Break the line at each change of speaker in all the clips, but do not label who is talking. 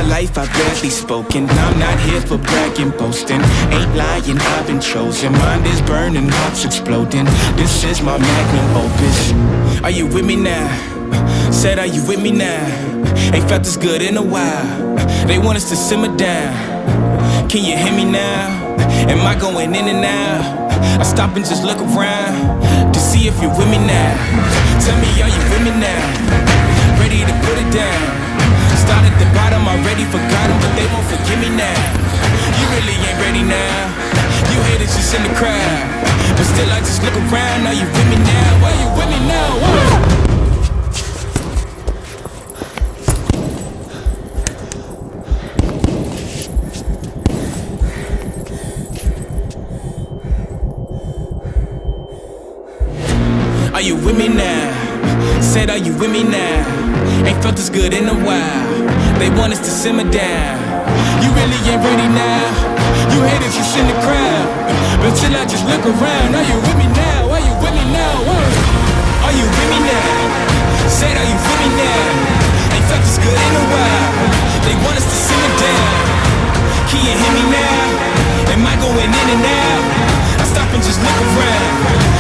life I've barely spoken. I'm not here for bragging, boasting. Ain't lying, I've been chosen. Mind is burning, heart's exploding. This is my magnum opus. Are you with me now? Said, are you with me now? Ain't felt this good in a while. They want us to simmer down. Can you hear me now? Am I going in and out? I stop and just look around to see if you're with me now. Tell me, are you with me now? Ready to put it down. Start at the bottom, already forgot them, but they won't forgive me now. You really ain't ready now. You haters just in the crowd, but still I just look around. Are you with me now? Are you with me now? Whoa. Are you with me now? Said, are you with me now? Ain't felt this good in a while. They want us to simmer down. You really ain't ready now. You haters just in the crowd, but till I just look around. Are you with me now? Are you with me now? Whoa. Are you with me now? Said, are you with me now? Ain't felt this good in a while. They want us to simmer down. Can you hear me now? Am I going in and out? I stop and just look around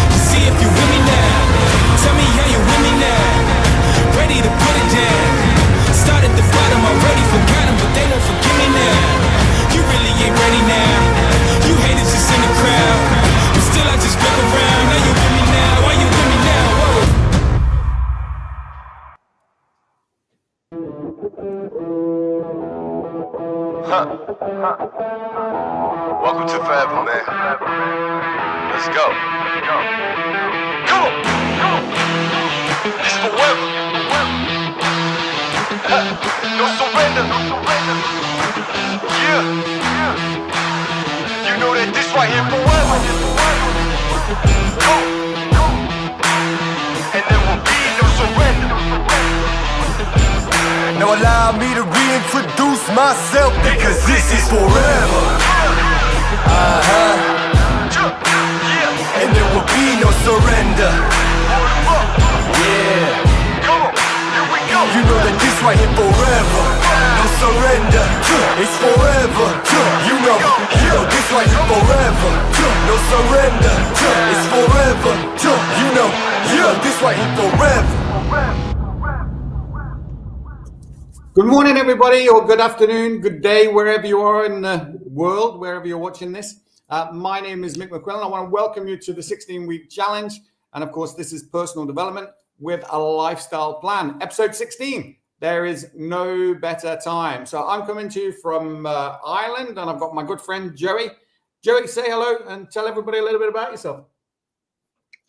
to see if you with me now. Tell me, are you with me now? Ready to put it down. Start at the bottom, already forgot them, but they won't forgive me now. You really ain't ready now. You haters just in the crowd, but still I just look around. Are you with me now? Are you with me now? Whoa.
Welcome to Forever, man. Let's go. Come on. It's forever. No surrender. Yeah. You know that this right here forever. And there will be no surrender. Now allow me to reintroduce myself, because this is forever. And there will be no surrender. Yeah. You know that this right here forever. No surrender. It's forever. You know this right here forever. No surrender. It's forever. You know this right here forever.
Good morning, everybody, or good afternoon, good day, wherever you are in the world, wherever you're watching this. My name is Mick McQuillan. I want to welcome you to the 16-week challenge. And of course, this is personal development with a lifestyle plan. Episode 16, there is no better time. So I'm coming to you from Ireland, and I've got my good friend, Joye. Joye, say hello and tell everybody a little bit about yourself.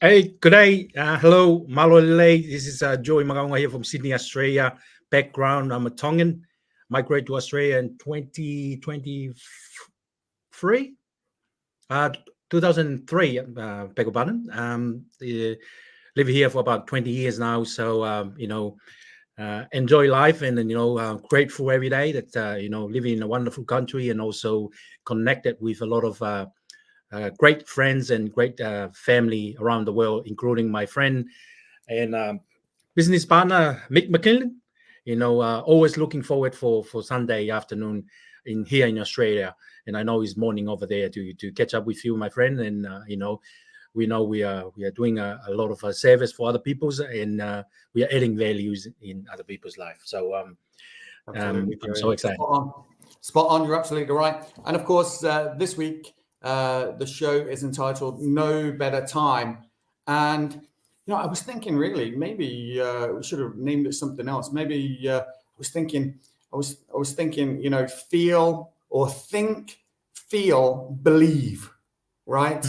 Hey, good day. Hello, Malole. This is Joye Magonga here from Sydney, Australia. Background, I'm a Tongan. Migrated to Australia in 2023. 2003, beg your pardon. Live here for about 20 years now. So, enjoy life and, grateful every day that, living in a wonderful country and also connected with a lot of great friends and great family around the world, including my friend and business partner, Mick McKinnon. Always looking forward for Sunday afternoon here in Australia. And I know it's morning over there to catch up with you, my friend. And, we are doing a lot of service for other people's, and we are adding values in other people's life. So I'm so excited.
Spot on. You're absolutely right. And of course, this week, the show is entitled No Better Time. And I was thinking, really, maybe we should have named it something else. Maybe I was thinking, feel or think, feel, believe, right?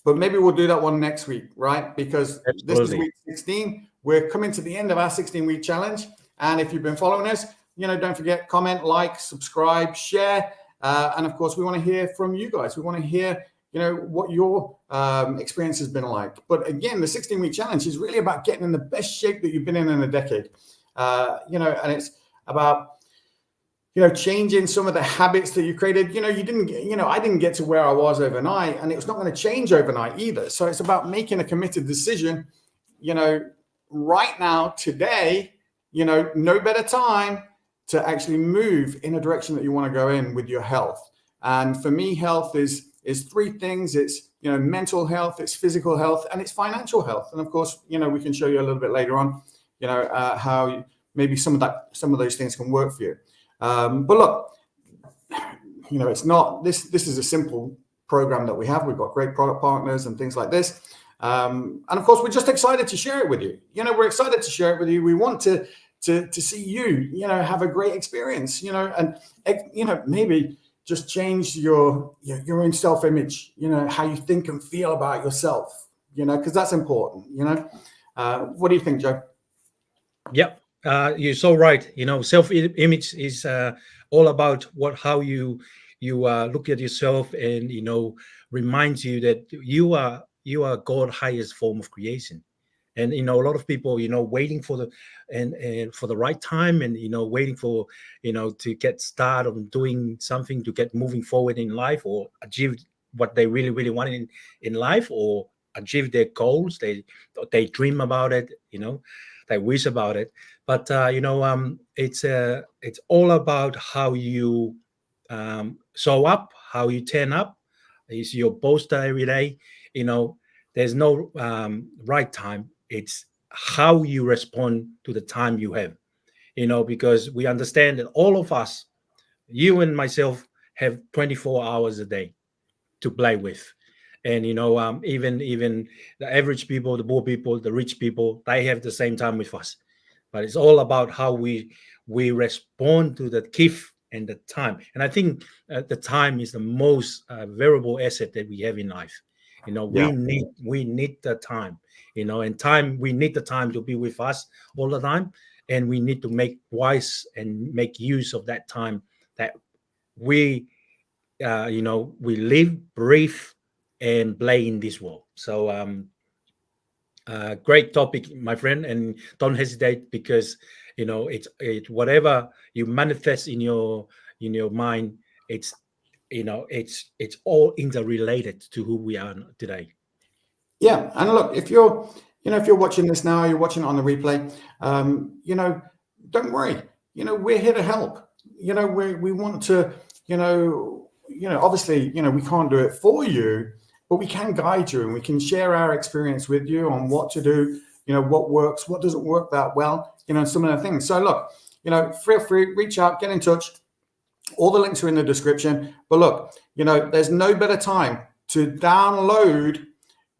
But maybe we'll do that one next week, right? Because This is week 16. We're coming to the end of our 16-week challenge. And if you've been following us, don't forget, comment, like, subscribe, share. And of course, we want to hear from you guys. We want to hear what your experience has been like. But again, the 16-week challenge is really about getting in the best shape that you've been in a decade. And it's about, changing some of the habits that you created. I didn't get to where I was overnight, and it's not going to change overnight either. So it's about making a committed decision, right now, today, no better time to actually move in a direction that you want to go in with your health. And for me, health is three things. It's, you know, mental health, it's physical health, and it's financial health. And of course, you know, we can show you a little bit later on, you know, how maybe some of those things can work for you. But look, you know, it's not, this is a simple program that we have. We've got great product partners and things like this. And of course, we're just excited to share it with you. You know, we're excited to share it with you. We want to see you, you know, have a great experience, you know, and, you know, maybe just change your own self-image, you know, how you think and feel about yourself, you know, because that's important, you know. What do you think, Joe?
Yep, you're so right. You know, self-image is all about how you look at yourself, and, you know, reminds you that you are God's highest form of creation. And, you know, a lot of people, you know, waiting for the for the right time, and, you know, waiting for, you know, to get started on doing something to get moving forward in life, or achieve what they really want in life, or achieve their goals. They dream about it, you know, they wish about it. But you know, it's all about how you show up, how you turn up. Is your poster every day. You know, there's no right time. It's how you respond to the time you have, you know, because we understand that all of us, you and myself, have 24 hours a day to play with. And, you know, even the average people, the poor people, the rich people, they have the same time with us. But it's all about how we respond to the gift and the time. And I think the time is the most valuable asset that we have in life. You know, we need the time, you know, and we need the time to be with us all the time. And we need to make wise and make use of that time that we, you know, we live, breathe, and play in this world. So, great topic, my friend, and don't hesitate, because, you know, it's whatever you manifest in your mind, it's, you know, it's all interrelated to who we are today.
Yeah, and look, if you're watching this now, you're watching it on the replay, you know, don't worry. You know, we're here to help. You know, we want to, you know, obviously, you know, we can't do it for you, but we can guide you, and we can share our experience with you on what to do, you know, what works, what doesn't work that well, you know, some of the things. So look, you know, feel free, reach out, get in touch. All the links are in the description. But look, you know, there's no better time to download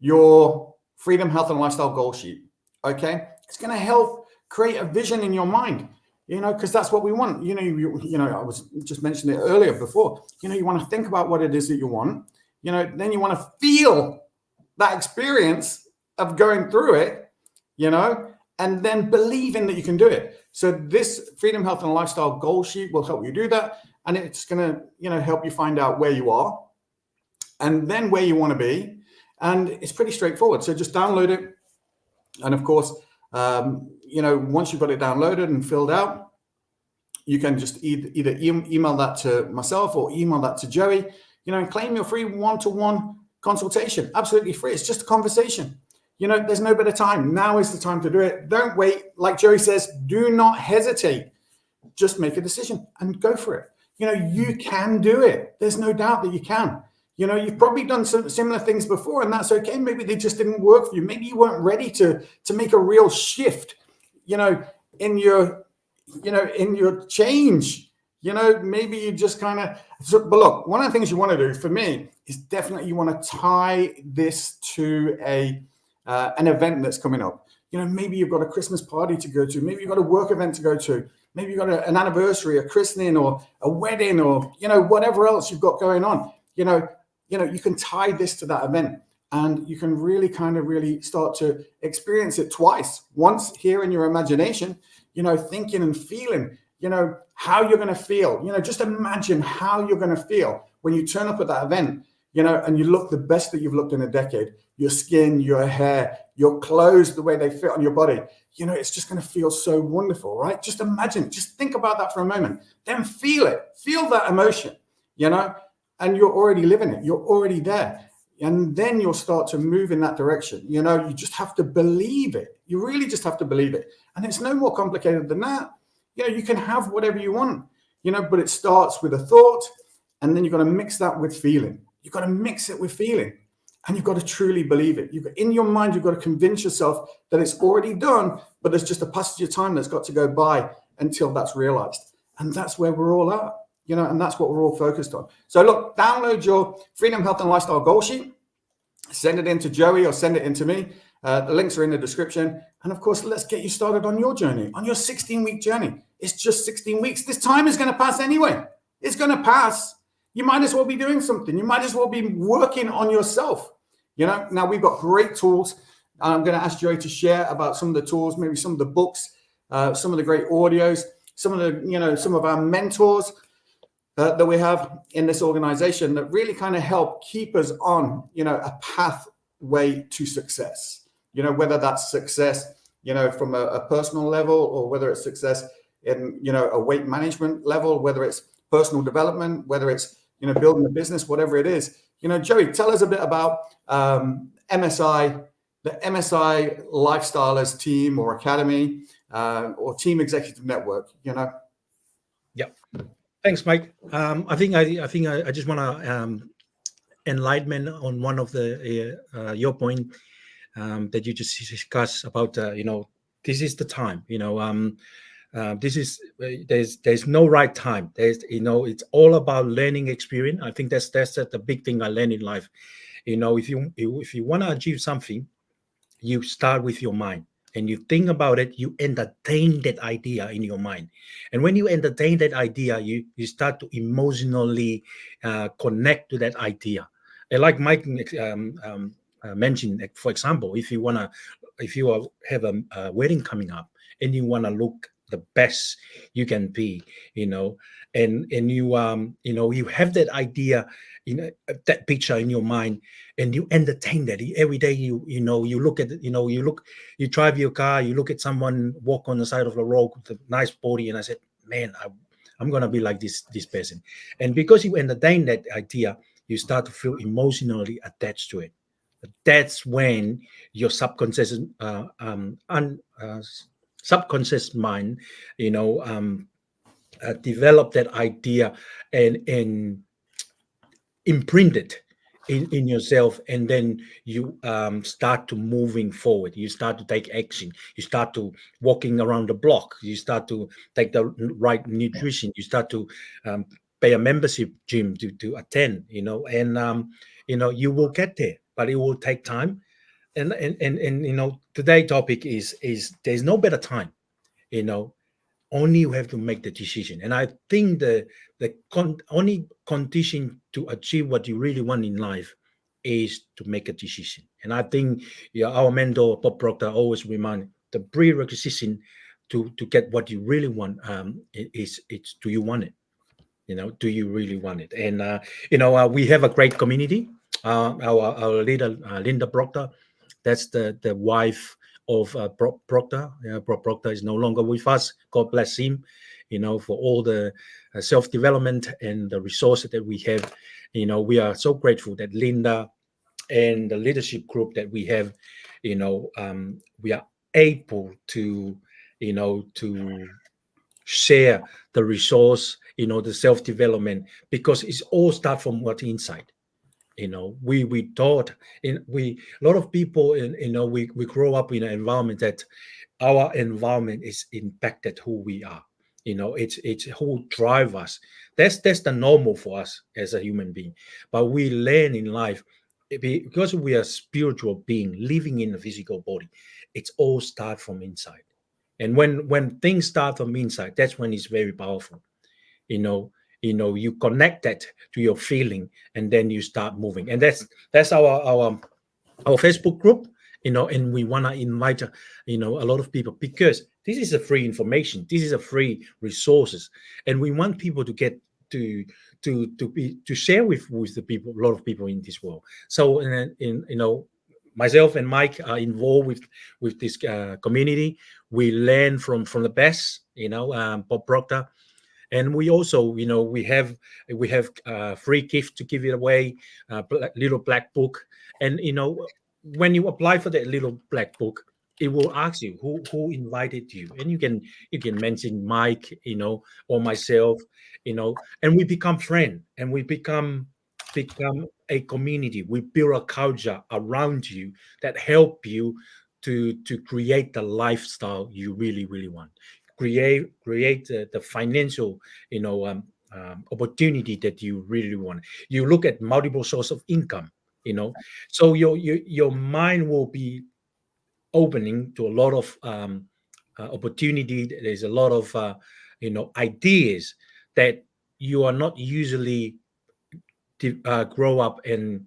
your Freedom, Health, and Lifestyle goal sheet. Okay, it's going to help create a vision in your mind. You know, because that's what we want. You know, I was just mentioning it earlier before. You know, you want to think about what it is that you want. You know, then you want to feel that experience of going through it. You know, and then believing that you can do it. So this Freedom, Health, and Lifestyle goal sheet will help you do that. And it's going to, you know, help you find out where you are and then where you want to be. And it's pretty straightforward. So just download it. And of course, you know, once you've got it downloaded and filled out, you can just either email that to myself or email that to Joey, you know, and claim your free one-to-one consultation. Absolutely free. It's just a conversation. You know, there's no better time. Now is the time to do it. Don't wait. Like Joey says, do not hesitate. Just make a decision and go for it. You know, you can do it. There's no doubt that you can. You know, you've probably done some similar things before, and that's okay. Maybe they just didn't work for you. Maybe you weren't ready to make a real shift, you know, in your change. You know, maybe you just kind of, but look, one of the things you want to do for me is definitely you want to tie this to an event that's coming up. You know, maybe you've got a Christmas party to go to. Maybe you've got a work event to go to. Maybe you've got an anniversary, a christening, or a wedding, or, you know, whatever else you've got going on. You know, you can tie this to that event, and you can really start to experience it twice. Once here in your imagination, you know, thinking and feeling, you know, how you're going to feel. You know, just imagine how you're going to feel when you turn up at that event, you know, and you look the best that you've looked in a decade. Your skin, your hair, your clothes, the way they fit on your body. You know, it's just going to feel so wonderful, right? Just imagine, just think about that for a moment. Then feel it. Feel that emotion, you know, and you're already living it. You're already there. And then you'll start to move in that direction. You know, you just have to believe it. You really just have to believe it. And it's no more complicated than that. you can have whatever you want, but it starts with a thought, and then you've got to mix that with feeling. You've got to mix it with feeling, and you've got to truly believe it. In your mind, you've got to convince yourself that it's already done, but there's just a passage of time that's got to go by until that's realized. And that's where we're all at, and that's what we're all focused on. So look, download your Freedom, Health and Lifestyle goal sheet, send it into Joey or send it into me. The links are in the description. And of course, let's get you started on your journey, on your 16-week journey. It's just 16 weeks. This time is going to pass anyway. It's going to pass. You might as well be doing something. You might as well be working on yourself. Now we've got great tools. I'm going to ask Joey to share about some of the tools, maybe some of the books, some of the great audios, some of our mentors that we have in this organization that really kind of help keep us on, a pathway to success. Whether that's success, from a personal level, or whether it's success in, a weight management level, whether it's personal development, whether it's, building a business, whatever it is. Joey, tell us a bit about MSI, the MSI Lifestylers team or academy or team executive network,
Yeah. Thanks, Mike. I think I just want to enlighten on one of the your point that you just discussed about this is the time. This is there's no right time. There's it's all about learning experience. I think that's the big thing I learned in life. If you want to achieve something, you start with your mind. And you think about it, you entertain that idea in your mind. And when you entertain that idea, you start to emotionally connect to that idea. And like Mike mentioned, for example, if you have a wedding coming up and you want to look the best you can be, and you have that idea, that picture in your mind, and you entertain that every day. You look at it, you drive your car, you look at someone walk on the side of the road with a nice body, and I said, man, I'm gonna be like this person. And because you entertain that idea, you start to feel emotionally attached to it. That's when your subconscious subconscious mind develop that idea and imprint it in yourself, and then you start to moving forward. You start to take action. You start to walking around the block. You start to take the right nutrition. You start to pay a membership gym to attend, and you will get there, but it will take time. And today's topic is there's no better time, only you have to make the decision. And I think the only condition to achieve what you really want in life is to make a decision. And I think our mentor Bob Proctor always remind the prerequisite to get what you really want is do you want it? Do you really want it? And we have a great community. Our leader Linda Proctor, that's the wife of Proctor. Bob Proctor is no longer with us. God bless him, for all the self-development and the resources that we have. We are so grateful that Linda and the leadership group that we have, we are able to, to share the resource, the self-development, because it's all start from what's inside. We taught a lot of people, we grow up in an environment that our environment is impacted who we are. It's who drive us. That's the normal for us as a human being. But we learn in life, because we are spiritual being living in a physical body. It's all start from inside. And when things start from inside, that's when it's very powerful. You connect that to your feeling, and then you start moving. And that's our Facebook group, and we want to invite a lot of people, because this is a free information, this is a free resources, and we want people to get to share with the people, a lot of people in this world. So myself and Mike are involved with this community. We learn from the best, Bob Proctor. And we also, we have free gift to give it away, little black book. And when you apply for that little black book, it will ask you who invited you, and you can mention Mike, or myself, and we become friends, and we become a community. We build a culture around you that help you to create the lifestyle you really want. Create the financial, opportunity that you really want. You look at multiple source of income, so your mind will be opening to a lot of opportunity. There's a lot of ideas that you are not usually grow up and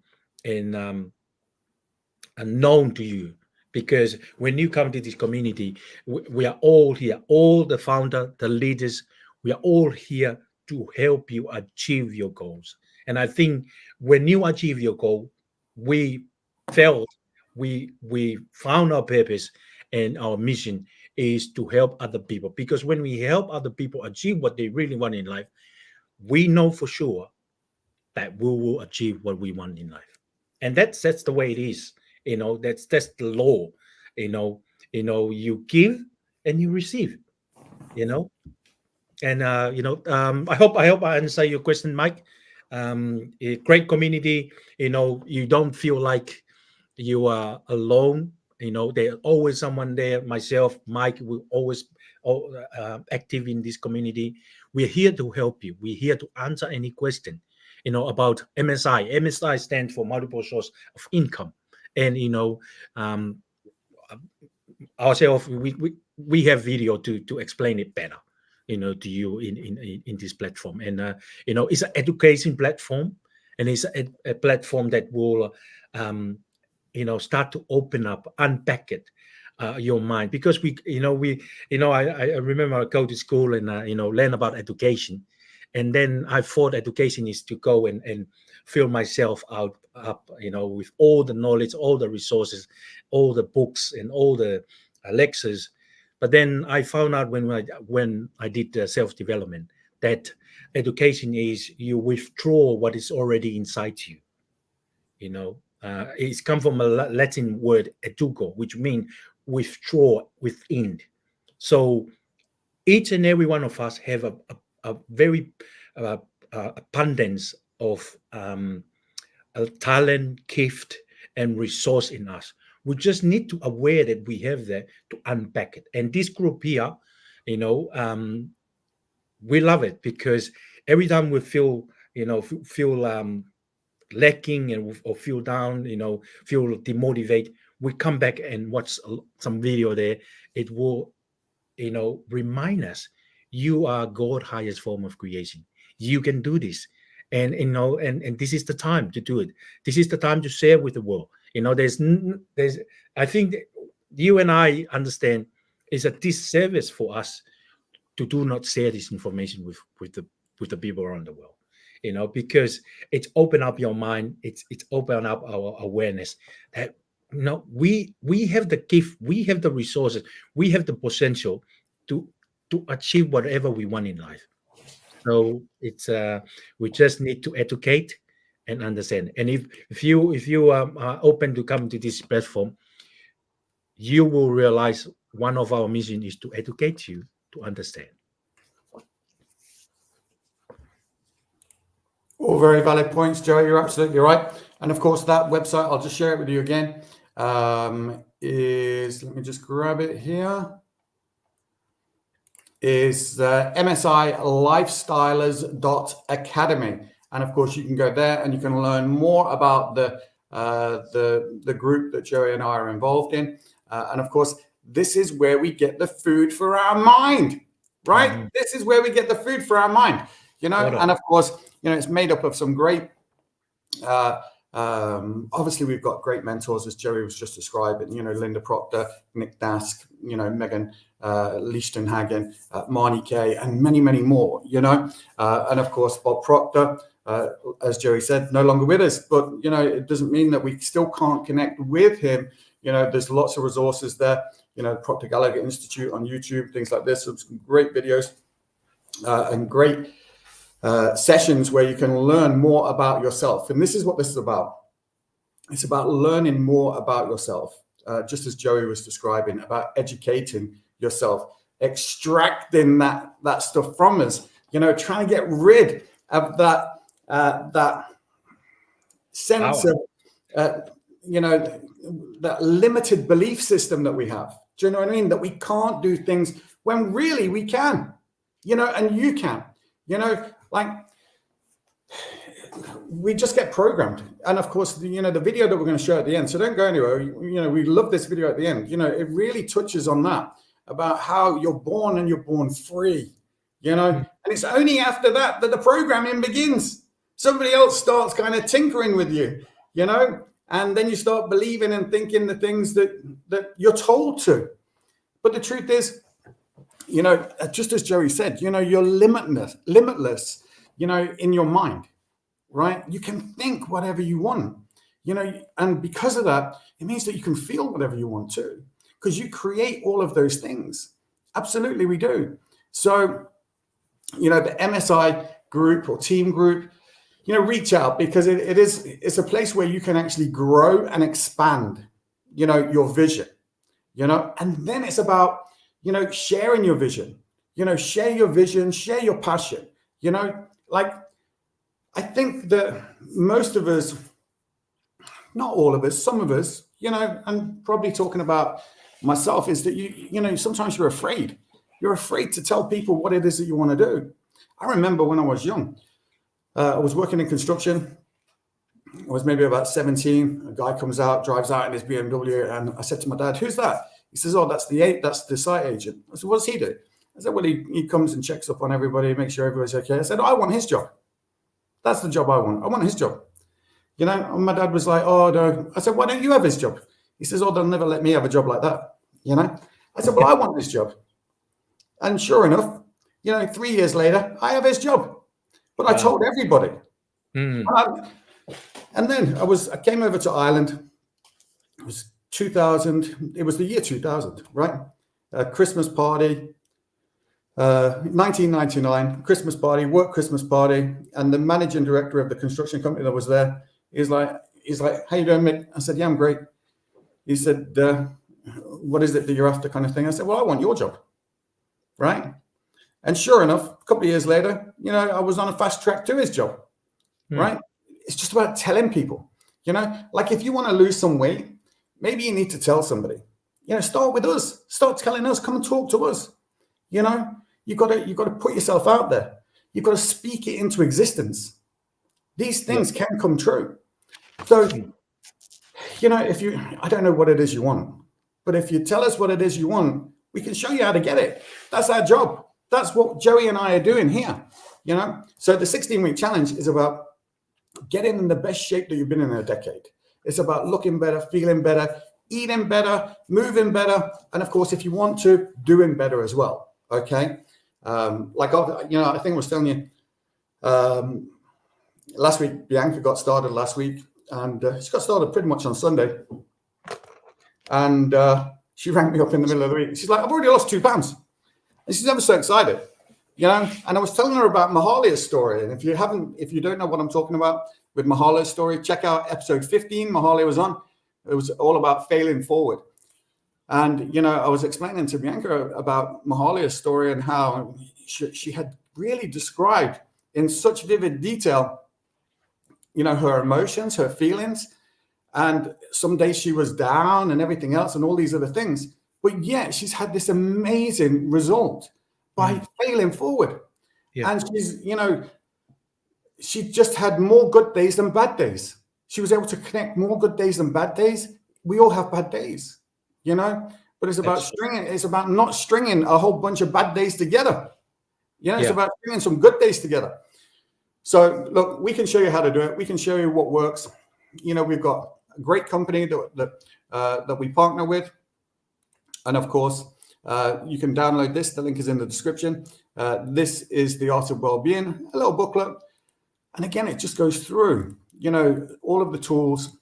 known to you. Because when you come to this community, we are all here, all the founder, the leaders, we are all here to help you achieve your goals. And I think when you achieve your goal, we felt we found our purpose, and our mission is to help other people. Because when we help other people achieve what they really want in life, we know for sure that we will achieve what we want in life. And that's the way it is. That's the law. You give and you receive. And I hope I answer your question, Mike. A great community. You don't feel like you are alone. There's always someone there. Myself, Mike, will always active in this community. We're here to help you. We're here to answer any question about MSI. MSI stands for multiple source of income. And um, ourselves, we have video to explain it better, to you in this platform. And it's an education platform, and it's a platform that will start to open up, unpack it, your mind. Because I remember I go to school and learn about education. And then I thought education is to go and fill myself up, with all the knowledge, all the resources, all the books, and all the lectures. But then I found out when I did self-development, that education is you withdraw what is already inside you. It's come from a Latin word educo, which means withdraw within. So each and every one of us have a very abundance of a talent, gift, and resource in us. We just need to aware that we have that to unpack it. And this group here, we love it, because every time we feel lacking or feel down, feel demotivated, we come back and watch some video there. It will remind us, you are God's highest form of creation. You can do this. And and this is the time to do it. This is the time to share with the world. There's I think that you and I understand it's a disservice for us to do not share this information with the people around the world. Because it's open up your mind, it's open up our awareness that we have the gift, we have the resources, we have the potential to achieve whatever we want in life. So it's we just need to educate and understand. And if you are open to come to this platform, you will realize one of our mission is to educate you to understand.
All very valid points, Joe. You're absolutely right. And of course, that website, I'll just share it with you again, let me just grab it here, is MSI Lifestylers.academy. And of course, you can go there and you can learn more about the group that Joey and I are involved in. And of course, this is where we get the food for our mind, right? Mm-hmm. This is where we get the food for our mind, and of course, it's made up of some great, obviously we've got great mentors, as Joey was just describing, Linda Proctor, Nick Dask, Megan Lichtenhagen, Marnie Kay, and many, many more, and of course, Bob Proctor, as Joey said, no longer with us, but, it doesn't mean that we still can't connect with him. There's lots of resources there, Proctor Gallagher Institute on YouTube, things like this, some great videos and great sessions where you can learn more about yourself. And this is what this is about. It's about learning more about yourself. just as Joey was describing, about educating yourself, extracting that stuff from us, trying to get rid of that sense of, that limited belief system that we have. Do you know what I mean? That we can't do things when really we can, and you can, like we just get programmed. And of course, the video that we're going to show at the end, so don't go anywhere. We love this video at the end. It really touches on that, about how you're born and you're born free, and it's only after that the programming begins. Somebody else starts kind of tinkering with you, and then you start believing and thinking the things that you're told to. But the truth is, just as Joey said, you're limitless, in your mind, right? You can think whatever you want, and because of that, it means that you can feel whatever you want to, because you create all of those things. Absolutely, we do. So, the MSI group or team group, reach out, because it's a place where you can actually grow and expand, your vision, and then it's about, sharing your vision, share your vision, share your passion, like, I think that most of us, not all of us, some of us, I'm probably talking about myself, is that sometimes you're afraid. You're afraid to tell people what it is that you want to do. I remember when I was young, I was working in construction. I was maybe about 17. A guy comes out, drives out in his BMW, and I said to my dad, "Who's that?" He says, "Oh, that's the site agent." I said, "What does he do?" I said, "Well, he comes and checks up on everybody, makes sure everybody's okay." I said, "I want his job. That's the job I want. I want his job." And my dad was like, "Oh, no." I said, "Why don't you have his job?" He says, "Oh, they'll never let me have a job like that." I said, "Well, I want this job." And sure enough, 3 years later, I have his job. But I told everybody. And then I came over to Ireland. It was 2000. It was the year 2000, right? Christmas party, 1999, Christmas party, work Christmas party. And the managing director of the construction company that was there, he's like, "How you doing, Mick?" I said, "Yeah, I'm great." He said, "What is it that you're after?" kind of thing. I said, "Well, I want your job." Right? And sure enough, a couple of years later, I was on a fast track to his job, right? It's just about telling people, like if you want to lose some weight, maybe you need to tell somebody, start with us, start telling us, come and talk to us. You've got to put yourself out there. You've got to speak it into existence. These things can come true. So, I don't know what it is you want, but if you tell us what it is you want, we can show you how to get it. That's our job. That's what Joey and I are doing here, So the 16-week challenge is about getting in the best shape that you've been in a decade. It's about looking better, feeling better, eating better, moving better, and of course, if you want to, doing better as well. Okay, I think I was telling you last week. Bianca got started last week, and she got started pretty much on Sunday, and she rang me up in the middle of the week. She's like, "I've already lost 2 pounds." And she's never so excited, And I was telling her about Mahalia's story. And if you don't know what I'm talking about with Mahalia's story, check out episode 15. Mahalia was on. It was all about failing forward. And, I was explaining to Bianca about Mahalia's story and how she had really described in such vivid detail, her emotions, her feelings. And some days she was down and everything else and all these other things. But yet she's had this amazing result by failing forward. Yeah. And she's, she just had more good days than bad days. She was able to connect more good days than bad days. We all have bad days, but it's about it's about not stringing a whole bunch of bad days together. It's about stringing some good days together. So look, we can show you how to do it. We can show you what works. We've got a great company that we partner with. And of course, you can download this. The link is in the description. This is the Art of Wellbeing, a little booklet. And again, it just goes through, all of the tools,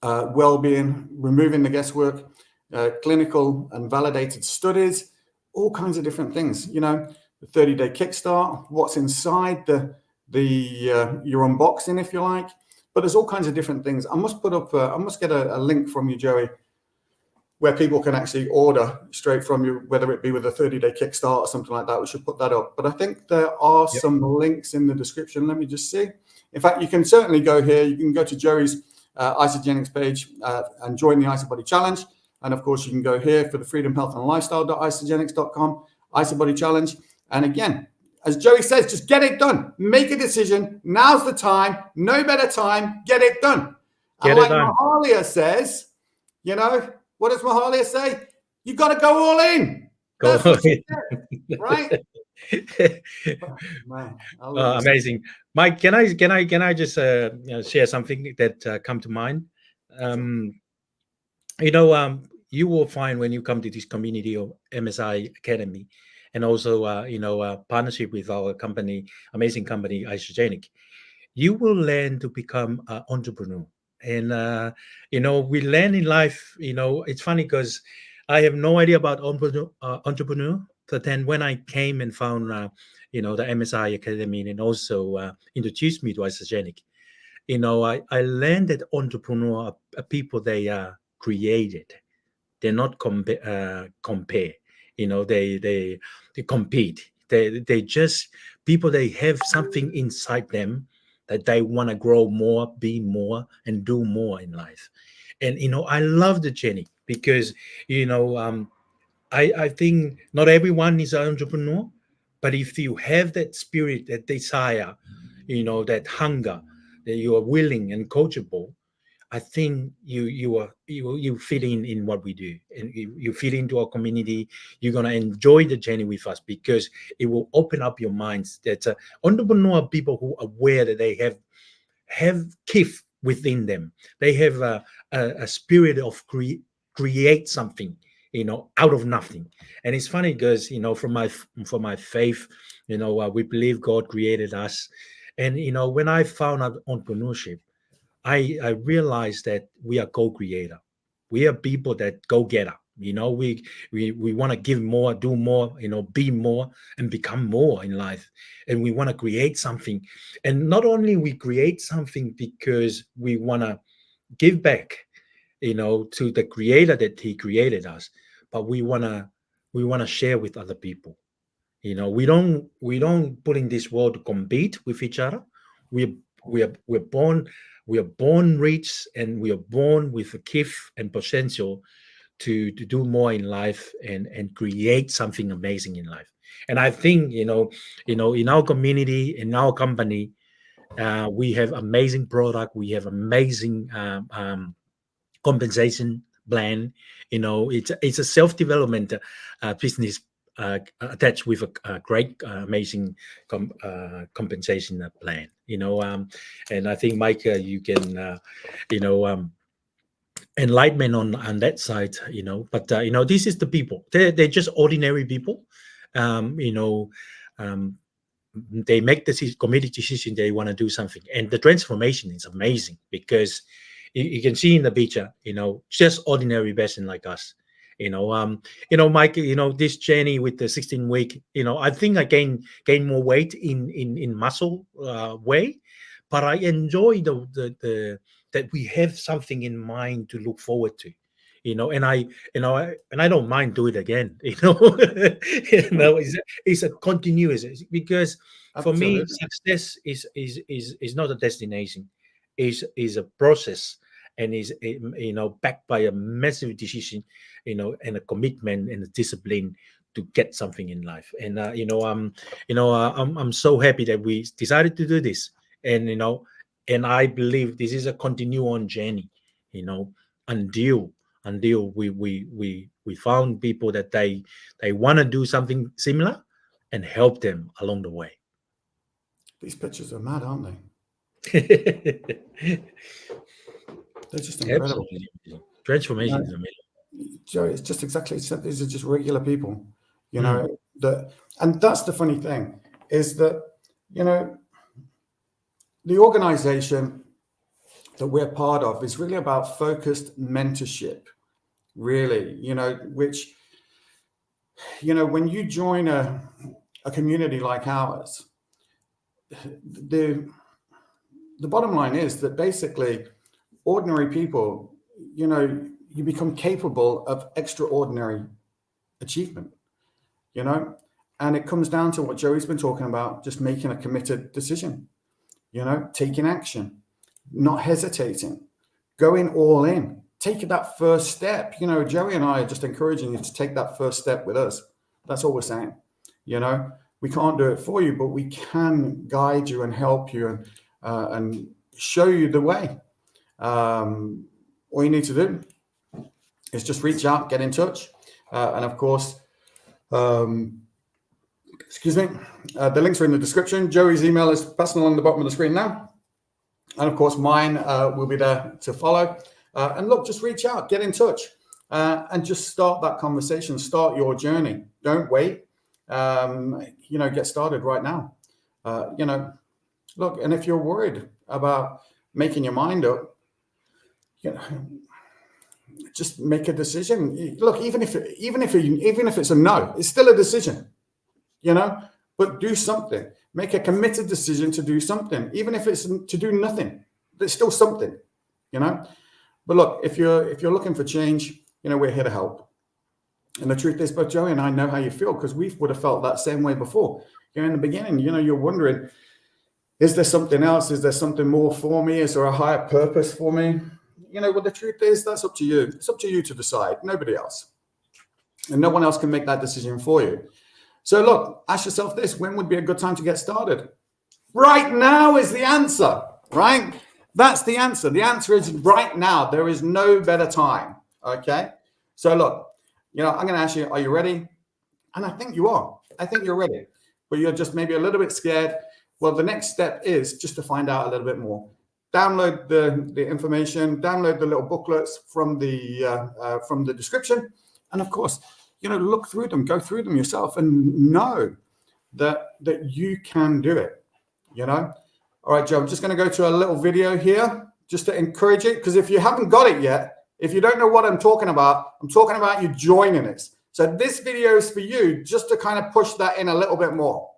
well-being, removing the guesswork, clinical and validated studies, all kinds of different things, the 30-day kickstart, what's inside your unboxing, if you like. But there's all kinds of different things. I must get a link from you, Joey, where people can actually order straight from you, whether it be with a 30-day Kickstart or something like that. We should put that up. But I think there are some links in the description. Let me just see. In fact, you can certainly go here. You can go to Joey's Isagenix page and join the IsaBody Challenge. And of course, you can go here for the Freedom, Health and Lifestyle.isagenix.com, IsaBody Challenge. And again, as Joey says, just get it done. Make a decision. Now's the time. No better time. Get it done. And like Mahalia says, what does Mahalia say? You got to go all in. That's what she said, right? Man,
amazing, Mike. Can I just share something that come to mind? You will find when you come to this community of MSI Academy, and also partnership with our company, amazing company Isagenix, you will learn to become an entrepreneur. And we learn in life. It's funny because I have no idea about entrepreneur. But then when I came and found the MSI Academy, and also introduced me to Isagenix, I learned that entrepreneur are people, they are created. They're not compare. They compete. They just people. They have something inside them that they want to grow more, be more, and do more in life. And I love the journey because I think not everyone is an entrepreneur, but if you have that spirit, that desire, that hunger, that you are willing and coachable, I think you fit in what we do, and you fit into our community. You're gonna enjoy the journey with us because it will open up your minds. That entrepreneur people who are aware that they have gift within them. They have a spirit of create something, out of nothing. And it's funny because from my faith, we believe God created us, and when I found out entrepreneurship, I realized that we are co-creator. We are people that go getter. We want to give more, do more, be more, and become more in life. And we want to create something. And not only we create something because we want to give back, to the creator that he created us, but we want to share with other people. We don't put in this world to compete with each other. We're born rich, and we are born with a gift and potential to do more in life and create something amazing in life. And I think in our community, in our company, we have amazing product. We have amazing compensation plan. It's a self-development business attached with a great, amazing compensation plan. And I think, Mike, you can, enlightenment on that side. But this is the people. They're just ordinary people. They make the committed decision. They want to do something, and the transformation is amazing because you can see in the picture, just ordinary person like us. Mike, this journey with the 16-week, I think I gain more weight in muscle way, but I enjoy the that we have something in mind to look forward to, and I don't mind do it again. It's a continuous, because for me, success is not a destination, is a process, and is backed by a massive decision, and a commitment and a discipline to get something in life. And I'm so happy that we decided to do this, and and I believe this is a continuing journey, until we found people that they want to do something similar and help them along the way.
These pictures are mad, aren't they? They're just incredible.
Transformation is amazing.
Joe, it's just exactly, these are just regular people, that, and that's the funny thing, is that, the organization that we're part of is really about focused mentorship, really, which, when you join a community like ours, the bottom line is that basically ordinary people, you become capable of extraordinary achievement, you know? And it comes down to what Joey's been talking about, just making a committed decision, you know, taking action, not hesitating, going all in, taking that first step. You know, Joey and I are just encouraging you to take that first step with us. That's all we're saying. You know, we can't do it for you, but we can guide you and help you and show you the way. All you need to do is just reach out, get in touch. And of course, excuse me, the links are in the description. Joey's email is passing along the bottom of the screen now. And of course, mine will be there to follow. And look, just reach out, get in touch, and just start that conversation, start your journey. Don't wait. You know, get started right now. You know, look, and if you're worried about making your mind up, you know, just make a decision. Look, even if it's a no, it's still a decision, you know, but do something. Make a committed decision to do something, even if it's to do nothing. There's still something, you know. But look, if you're looking for change, you know, we're here to help. And the truth is, both Joey and I know how you feel, because we would have felt that same way before. You know, in the beginning, you know, you're wondering, is there something else? Is there something more for me? Is there a higher purpose for me? You know, well, the truth is, that's up to you. It's up to you to decide, nobody else. And no one else can make that decision for you. So look, ask yourself this: when would be a good time to get started? Right now is the answer, right? That's the answer. The answer is right now. There is no better time, okay? So look, you know, I'm going to ask you, are you ready? And I think you are. I think you're ready, but you're just maybe a little bit scared. Well, the next step is just to find out a little bit more. Download the information, download the little booklets from the description. And of course, you know, look through them, go through them yourself, and know that you can do it, you know? All right, Joe, I'm just going to go to a little video here just to encourage it, because if you haven't got it yet, if you don't know what I'm talking about you joining us. So this video is for you, just to kind of push that in a little bit more.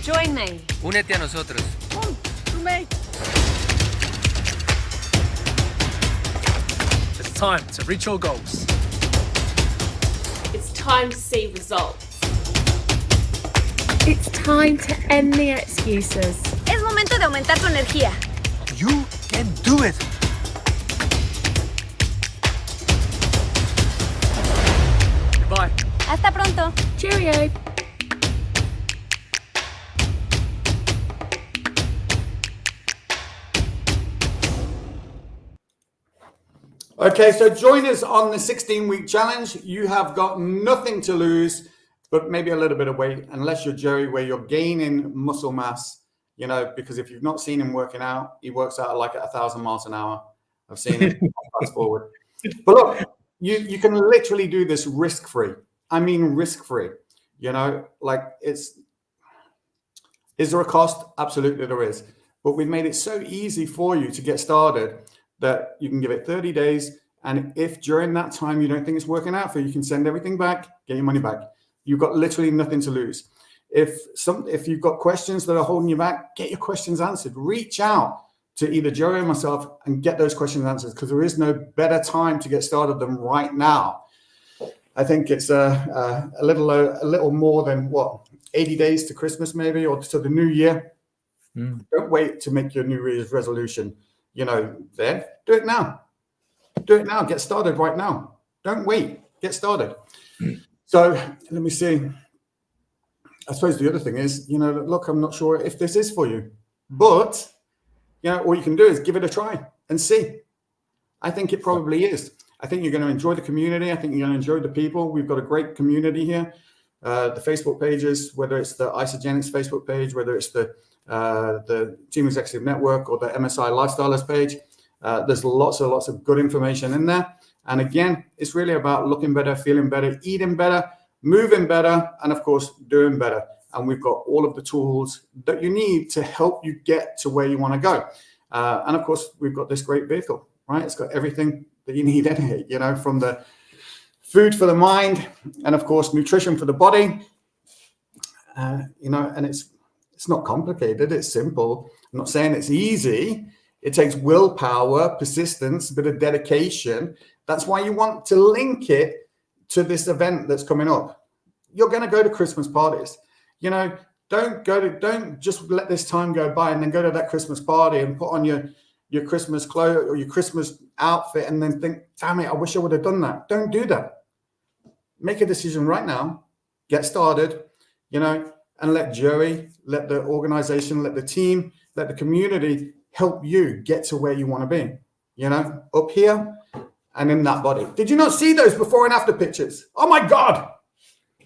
Join me.
Únete a nosotros.
Come to me.
It's time to reach your goals.
It's time to see results.
It's time to end the excuses.
Es momento de aumentar tu energía.
You can do it.
Goodbye.
Hasta pronto.
Cheerio.
Okay, so join us on the 16-week challenge. You have got nothing to lose, but maybe a little bit of weight, unless you're Joey, where you're gaining muscle mass, you know, because if you've not seen him working out, he works out like at 1,000 miles an hour. I've seen him fast forward. But look, you can literally do this risk-free. I mean, risk-free, you know, like is there a cost? Absolutely there is. But we've made it so easy for you to get started that you can give it 30 days. And if during that time you don't think it's working out for you, you can send everything back, get your money back. You've got literally nothing to lose. If you've got questions that are holding you back, get your questions answered. Reach out to either Joey or myself and get those questions answered, because there is no better time to get started than right now. I think it's a little more than 80 days to Christmas maybe, or to the new year. Don't wait to make your New Year's resolution. You know, then do it now. Do it now. Get started right now. Don't wait. Get started. So let me see. I suppose the other thing is, you know, look, I'm not sure if this is for you, but, you know, all you can do is give it a try and see. I think it probably is. I think you're going to enjoy the community. I think you're going to enjoy the people. We've got a great community here. The Facebook pages, whether it's the Isagenix Facebook page, whether it's the Team Executive Network or the MSI Lifestylers page. There's lots of good information in there. And again, it's really about looking better, feeling better, eating better, moving better, and of course, doing better. And we've got all of the tools that you need to help you get to where you want to go. And of course, we've got this great vehicle, right? It's got everything that you need in it, you know, from the food for the mind, and of course, nutrition for the body. You know, and it's not complicated. It's simple. I'm not saying it's easy. It takes willpower, persistence, a bit of dedication. That's why you want to link it to this event that's coming up. You're going to go to Christmas parties. You know, don't just let this time go by and then go to that Christmas party and put on your Christmas clothes or your Christmas outfit and then think, damn it, I wish I would have done that. Don't do that. Make a decision right now. Get started, you know, and let Joey, let the organization, let the team, let the community help you get to where you want to be, you know, up here and in that body. Did you not see those before and after pictures? Oh my God.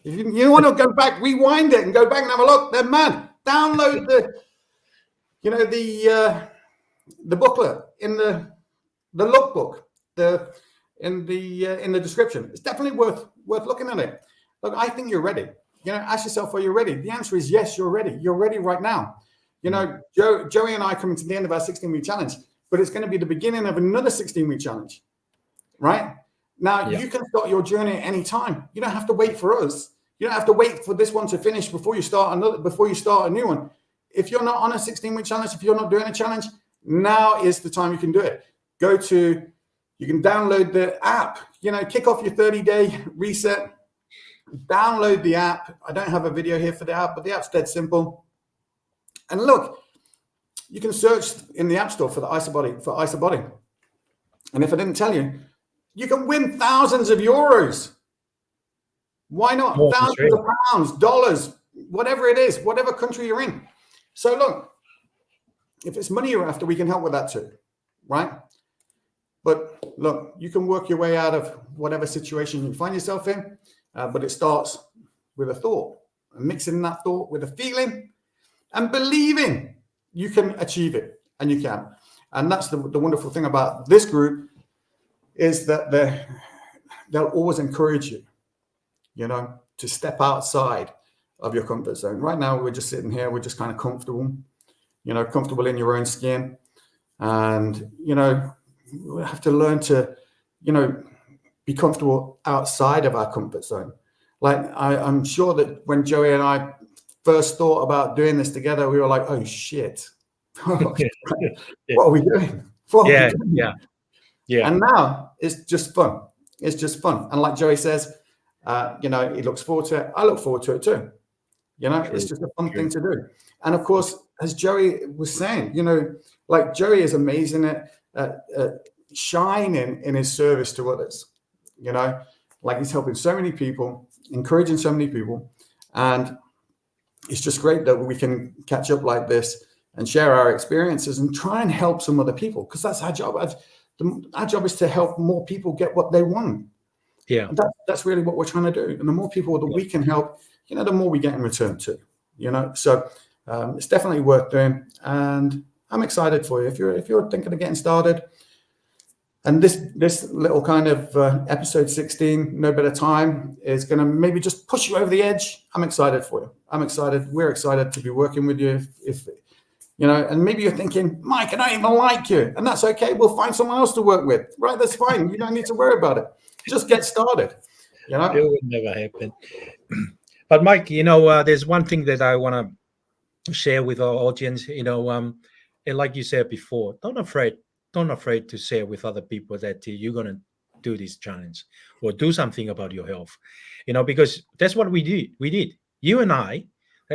If you want to go back, rewind it and go back and have a look, then man, download the, you know, the booklet in the lookbook, in the description. It's definitely worth looking at it. Look, I think you're ready. You know, ask yourself, are you ready? The answer is yes, you're ready. You're ready right now. You know, Joey and I are coming to the end of our 16-week challenge, but it's going to be the beginning of another 16-week challenge, right? Now, you can start your journey at any time. You don't have to wait for us. You don't have to wait for this one to finish before you start a new one. If you're not on a 16-week challenge, if you're not doing a challenge, now is the time you can do it. You can download the app, you know, kick off your 30-day reset, download the app. I don't have a video here for the app, but the app's dead simple. And look, you can search in the App Store for the Isagenix. And if I didn't tell you, you can win thousands of euros. Why not? Thousands of pounds, dollars, whatever it is, whatever country you're in. So look, if it's money you're after, we can help with that too, right? But look, you can work your way out of whatever situation you find yourself in, but it starts with a thought, and mixing that thought with a feeling and believing you can achieve it, and you can. And that's the wonderful thing about this group is that they'll always encourage you, you know, to step outside of your comfort zone. Right now, we're just sitting here. We're just kind of comfortable, you know, comfortable in your own skin. And, you know, we have to learn to, you know, be comfortable outside of our comfort zone. Like, I'm sure that when Joey and I first thought about doing this together, we were like, oh, shit. What are we doing? Yeah. And now it's just fun. It's just fun. And like Joey says, you know, he looks forward to it. I look forward to it too. You know, it's just a fun thing to do. And of course, as Joey was saying, you know, like Joey is amazing at shining in his service to others. You know, like he's helping so many people, encouraging so many people. And it's just great that we can catch up like this and share our experiences and try and help some other people, because that's our job. Our job is to help more people get what they want. Yeah, and that's really what we're trying to do. And the more people that we can help, you know, the more we get in return too. You know, so it's definitely worth doing. And I'm excited for you if you're thinking of getting started. And this little kind of episode 16, No Better Time, is going to maybe just push you over the edge. I'm excited for you. I'm excited. We're excited to be working with you. If you know, and maybe you're thinking, Mike, I don't even like you, and that's okay. We'll find someone else to work with. Right? That's fine. You don't need to worry about it. Just get started. You know,
it would never happen. But Mike, you know, there's one thing that I want to share with our audience. You know, and like you said before, don't afraid to share with other people that you're going to do this challenge or do something about your health, you know, because that's what we did, you and I,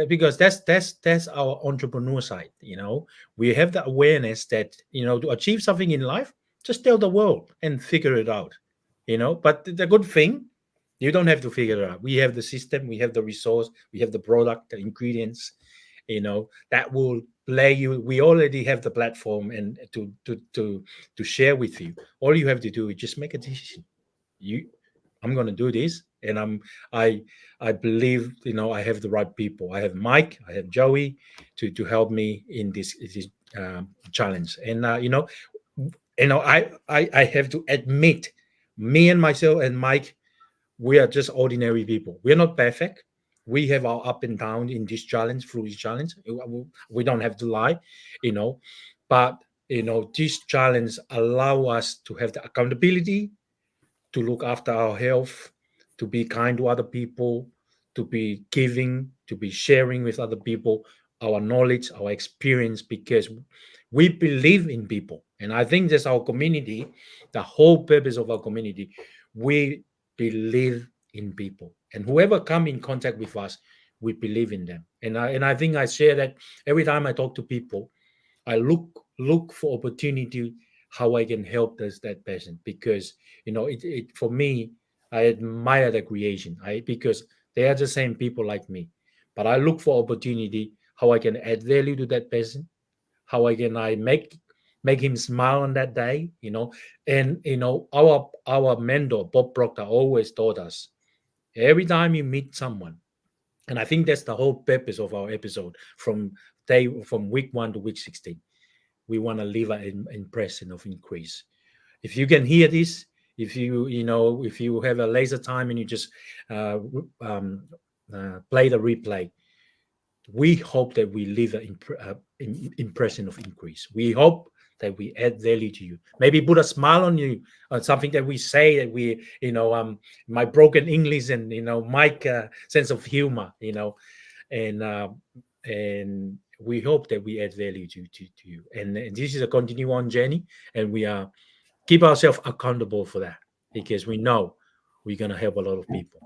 because that's our entrepreneur side. You know, we have the awareness that, you know, to achieve something in life, just tell the world and figure it out, you know. But the good thing, you don't have to figure it out. We have the system, we have the resource, we have the product, the ingredients, you know, that will play you. We already have the platform and to share with you. All you have to do is just make a decision. I'm going to do this, and I believe, you know, I have the right people. I have Mike, I have Joey to help me in this challenge. And you know, I have to admit, Me and myself and Mike, we are just ordinary people. We're not perfect. We have our up and down in this challenge, through this challenge. We don't have to lie, but this challenge allow us to have the accountability, to look after our health, to be kind to other people, to be giving, to be sharing with other people our knowledge, our experience, because we believe in people. And I think that's our community, the whole purpose of our community. We believe in people. And whoever come in contact with us, we believe in them. And I think I share that every time I talk to people. I look for opportunity how I can help that person, because it for me, I admire the creation, because they are the same people like me, but I look for opportunity how I can add value to that person, how I make him smile on that day, and our mentor Bob Proctor always taught us, every time you meet someone, and I think that's the whole purpose of our episode from week 1 to week 16. We want to leave an impression of increase. If you can hear this, if you have a laser time and you just play the replay, we hope that we leave an impression of increase. We hope that we add value to you. Maybe put a smile on you on something that we say, that we, my broken English and Mike sense of humor, and we hope that we add value to you. And this is a continue on journey, and we are keep ourselves accountable for that, because we know we're going to help a lot of people.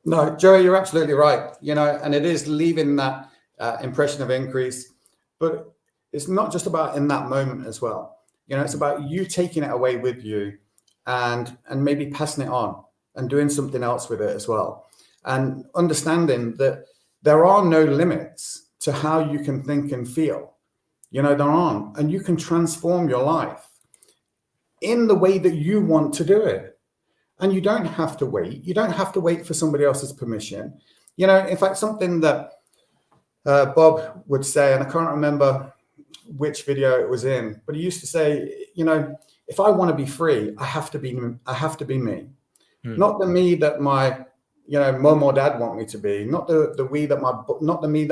No, Joey, you're absolutely right. And it is leaving that impression of increase, but it's not just about in that moment as well. It's about you taking it away with you and maybe passing it on and doing something else with it as well. And understanding that there are no limits to how you can think and feel. There aren't. And you can transform your life in the way that you want to do it. And you don't have to wait. You don't have to wait for somebody else's permission. In fact, something that Bob would say, and I can't remember which video it was in, but he used to say, if I want to be free, I have to be me. Not the me that my mom or dad want me to be, not the me that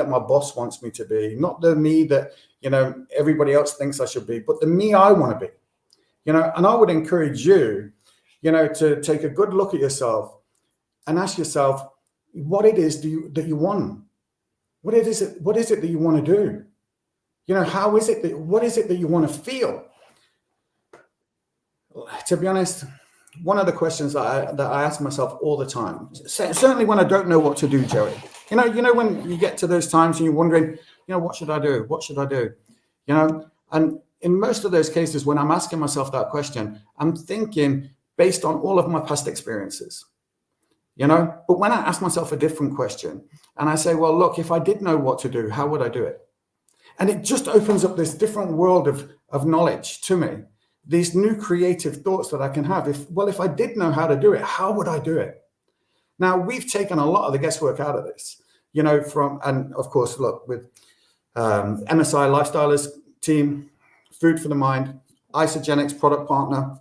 my boss wants me to be, not the me that everybody else thinks I should be, but the me I want to be. And I would encourage you, to take a good look at yourself and ask yourself what it is that you want. What is it that you want to do? What is it that you want to feel? To be honest, one of the questions that I ask myself all the time, certainly when I don't know what to do, Joey, when you get to those times and you're wondering, what should I do? What should I do? And in most of those cases, when I'm asking myself that question, I'm thinking based on all of my past experiences, but when I ask myself a different question and I say, well, look, if I did know what to do, how would I do it? And it just opens up this different world of knowledge to me, these new creative thoughts that I can have. If I did know how to do it, how would I do it? Now, we've taken a lot of the guesswork out of this, and of course, look, with MSI Lifestylers team, Food for the Mind, Isagenix product partner,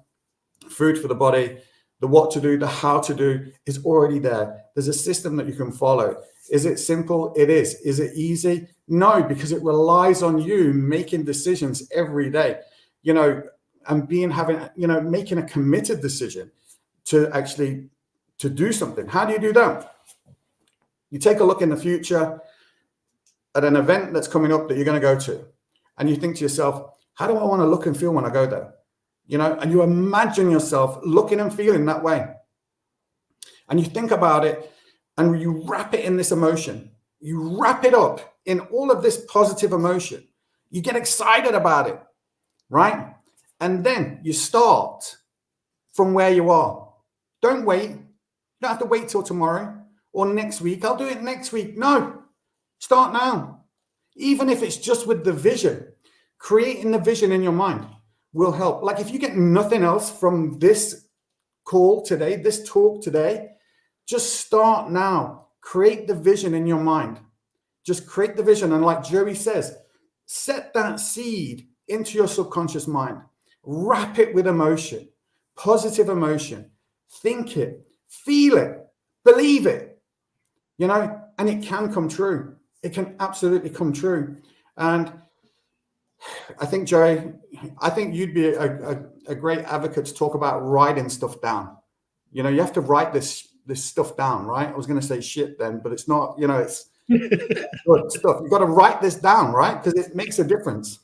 Food for the Body, the what to do, the how to do is already there. There's a system that you can follow. Is it simple? It is. Is it easy? No, because it relies on you making decisions every day, and making a committed decision to do something. How do you do that? You take a look in the future at an event that's coming up that you're going to go to, and you think to yourself, how do I want to look and feel when I go there? And you imagine yourself looking and feeling that way. And you think about it and you wrap it in this emotion. You wrap it up in all of this positive emotion. You get excited about it, right? And then you start from where you are. Don't wait. You don't have to wait till tomorrow or next week. I'll do it next week. No, start now. Even if it's just with the vision, creating the vision in your mind will help. Like if you get nothing else from this call today, this talk today, just start now. Create the vision in your mind. Just create the vision. And like Joey says, set that seed into your subconscious mind. Wrap it with emotion. positive emotion. Think it, feel it, believe it, you know, and it can come true. It can absolutely come true. And I think, Joye, I think you'd be a great advocate to talk about writing stuff down. You know, you have to write this stuff down, right? I was going to say shit then, but it's not, you know, it's good stuff. You've got to write this down, right? Because it makes a difference.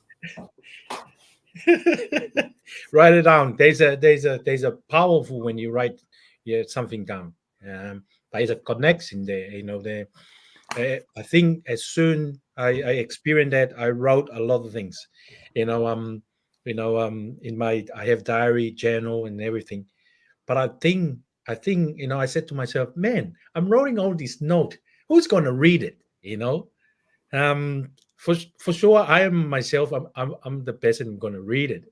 Write it down. There's a powerful when you write something down. There's a connection there. You know, I think as soon I experienced that, I wrote a lot of things. In my I have diary, journal, and everything. But I think you know, I said to myself, man, I'm writing all these notes. Who's going to read it? You know, for sure, I am myself. I'm the person who's going to read it.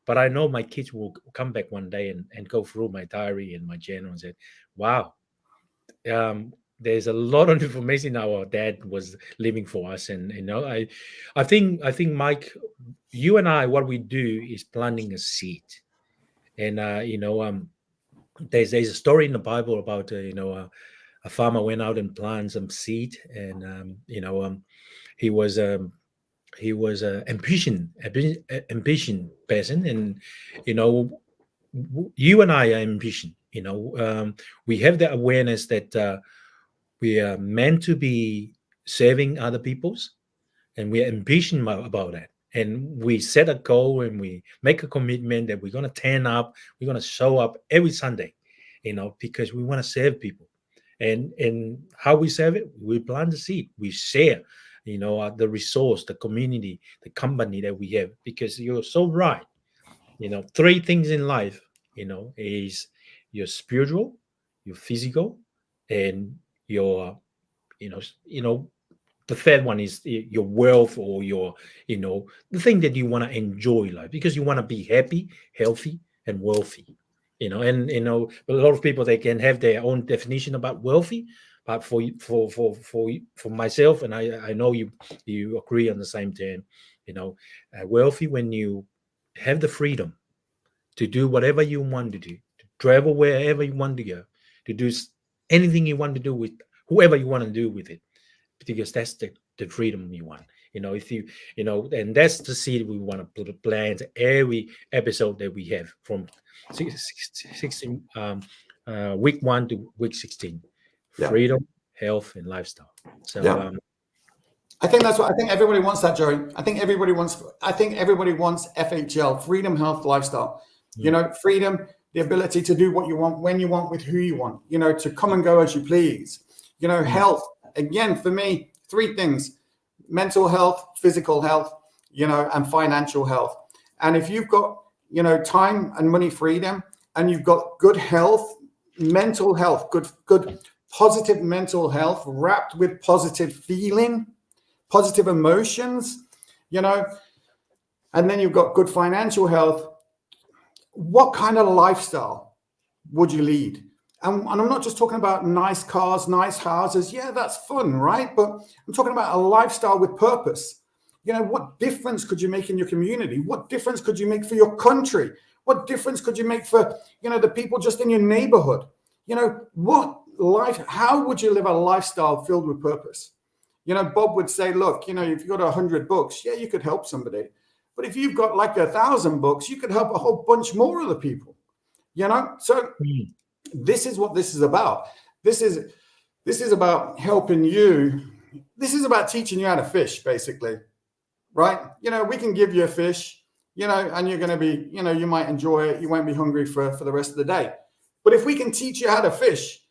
But I know my kids will come back one day and go through my diary and my journal and say, wow, there's a lot of information our dad was leaving for us. And, you know, I think, Mike, you and I, what we do is planting a seed. And, there's a story in the Bible about, a farmer went out and planted some seed. And, he was a ambition person, and you and I are ambition. We have the awareness that we are meant to be serving other people's, and we are ambition about that. And we set a goal and we make a commitment that we're going to turn up, we're going to show up every Sunday, because we want to serve people. And how we serve it, we plant the seed, we share the resource, the community, the company that we have, because you're so right. Three things in life, is your spiritual, your physical, and your, the third one is your wealth, or your, the thing that you want to enjoy life, because you want to be happy, healthy, and wealthy. And a lot of people, they can have their own definition about wealthy. But for myself, and I know you agree on the same term, wealthy when you have the freedom to do whatever you want to do, to travel wherever you want to go, to do anything you want to do with whoever you want to do with it, because that's the freedom you want. If you, and that's the seed we want to plant every episode that we have from 16, week 1 to week 16.
Yeah.
Freedom, health, and lifestyle. So
I think that's what I think everybody wants. That, Joey. I think everybody wants FHL, freedom, health, lifestyle. Freedom, the ability to do what you want, when you want, with who you want. To come and go as you please. Health. Again, for me, three things: mental health, physical health, and financial health. And if you've got time and money freedom, and you've got good health, mental health, good positive mental health wrapped with positive feeling, positive emotions, and then you've got good financial health. What kind of lifestyle would you lead? And I'm not just talking about nice cars, nice houses. Yeah, that's fun, right? But I'm talking about a lifestyle with purpose. What difference could you make in your community? What difference could you make for your country? What difference could you make for, the people just in your neighborhood? How would you live a lifestyle filled with purpose? Bob would say, look, if you've got 100 books, yeah, you could help somebody. But if you've got like 1,000 books, you could help a whole bunch more of the people, So this is what this is about. This is about helping you. This is about teaching you how to fish, basically, right? We can give you a fish, and you're going to be, you might enjoy it. You won't be hungry for the rest of the day. But if we can teach you how to fish,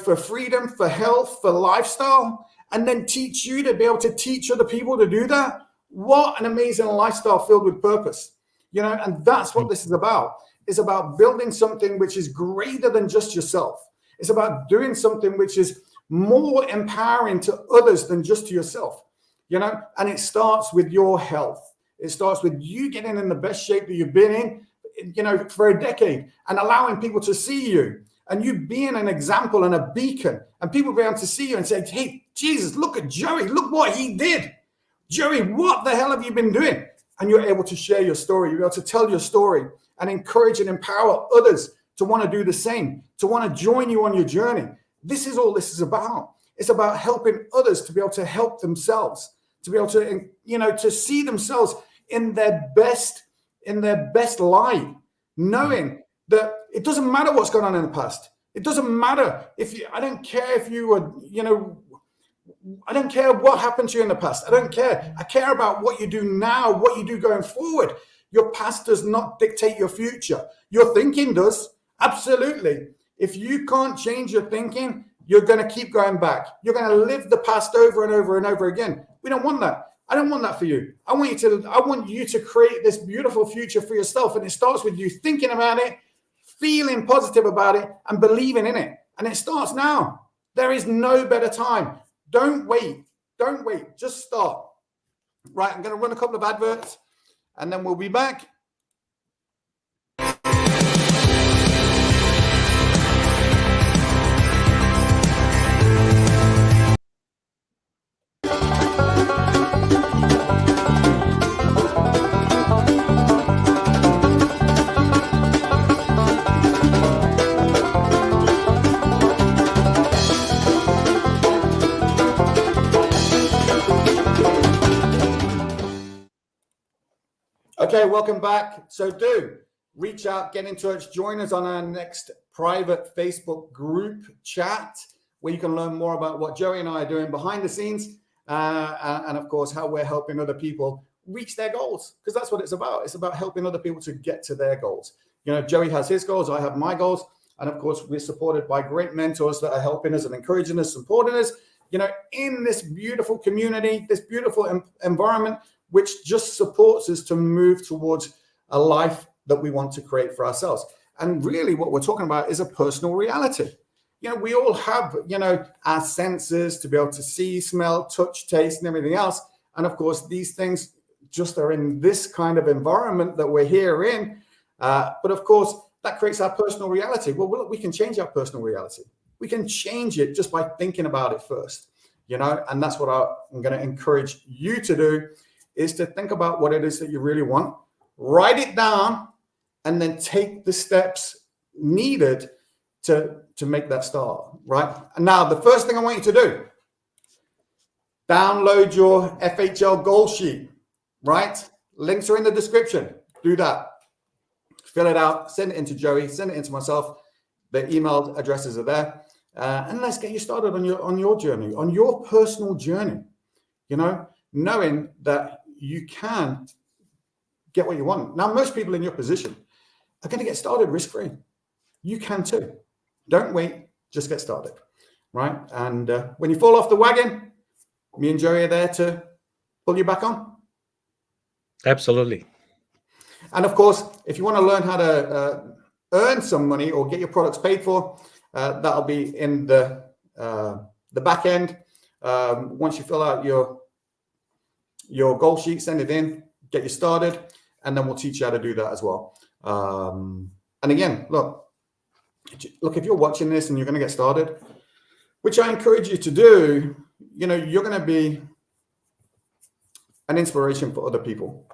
for freedom, for health, for lifestyle, and then teach you to be able to teach other people to do that, what an amazing lifestyle filled with purpose, and that's what this is about. It's about building something which is greater than just yourself. It's about doing something which is more empowering to others than just to yourself, and it starts with your health. It starts with you getting in the best shape that you've been in, for a decade, and allowing people to see you, and you being an example and a beacon, and people be able to see you and say, hey, Jesus, look at Joey, look what he did. Joey, what the hell have you been doing? and you're able to share your story. You're able to tell your story and encourage and empower others to want to do the same, to want to join you on your journey. This is all this is about. It's about helping others to be able to help themselves, to be able to, to see themselves in their best light, knowing that it doesn't matter what's gone on in the past. It doesn't matter I don't care if you were, I don't care what happened to you in the past. I don't care. I care about what you do now, what you do going forward. Your past does not dictate your future. Your thinking does. Absolutely. If you can't change your thinking, you're going to keep going back. You're going to live the past over and over and over again. We don't want that. I don't want that for you. I want you to create this beautiful future for yourself. And it starts with you thinking about it, feeling positive about it, and believing in it. And it starts now. There is no better time. Don't wait. Don't wait. Just start. Right, I'm going to run a couple of adverts, and then we'll be back. Okay, welcome back. So do reach out, get in touch, join us on our next private Facebook group chat where you can learn more about what Joey and I are doing behind the scenes and of course, how we're helping other people reach their goals, because that's what it's about. It's about helping other people to get to their goals. Joey has his goals, I have my goals. And of course, we're supported by great mentors that are helping us and encouraging us, supporting us, in this beautiful community, this beautiful environment, which just supports us to move towards a life that we want to create for ourselves. And really what we're talking about is a personal reality. We all have, our senses to be able to see, smell, touch, taste, and everything else. And of course, these things just are in this kind of environment that we're here in. But of course, that creates our personal reality. Well, we can change our personal reality. We can change it just by thinking about it first, and that's what I'm going to encourage you to do, is to think about what it is that you really want, write it down, and then take the steps needed to make that start, right? And now, the first thing I want you to do, download your FHL goal sheet, right? Links are in the description. Do that. Fill it out, send it into Joey, send it into myself. The email addresses are there. And let's get you started on your journey, on your personal journey, knowing that you can get what you want. Now, most people in your position are going to get started risk-free. You can too. Don't wait, just get started, right? And when you fall off the wagon, me and Joey are there to pull you back on.
Absolutely.
And of course, if you want to learn how to earn some money or get your products paid for, that'll be in the back end. Once you fill out your goal sheet, send it in, get you started, and then we'll teach you how to do that as well. And again, look, if you're watching this and you're going to get started, which I encourage you to do, you're going to be an inspiration for other people.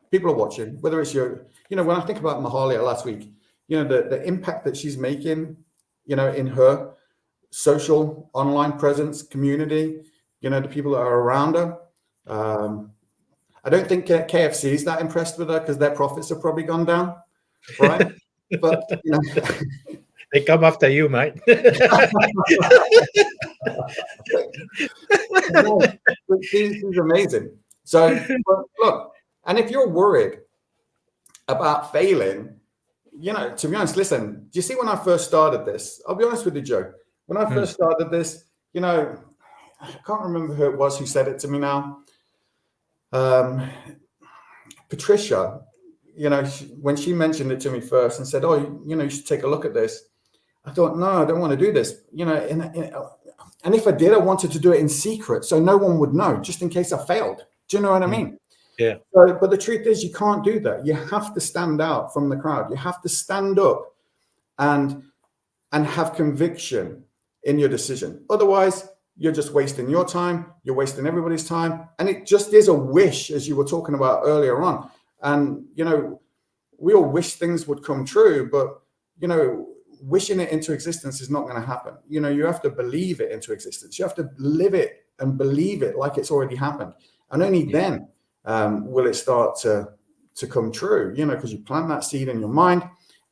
People are watching, whether it's when I think about Mahalia last week, the impact that she's making, in her social online presence, community, the people that are around her. I don't think KFC is that impressed with her because their profits have probably gone down, right? But
they come after you, mate.
She's amazing. So look, and if you're worried about failing, to be honest, listen, do you see when I first started this? I'll be honest with you, Joe. When I first started this, I can't remember who it was who said it to me now. Patricia, when she mentioned it to me first and said, "Oh, you should take a look at this," I thought, no, I don't want to do this. And if I did, I wanted to do it in secret so no one would know, just in case I failed. Do you know what I mean?
Yeah.
But the truth is, you can't do that. You have to stand out from the crowd. You have to stand up and have conviction in your decision. Otherwise, you're just wasting your time. You're wasting everybody's time. And it just is a wish, as you were talking about earlier on. And, you know, we all wish things would come true, but, you know, wishing it into existence is not going to happen. You know, you have to believe it into existence. You have to live it and believe it like it's already happened. And only then will it start to come true, you know, because you plant that seed in your mind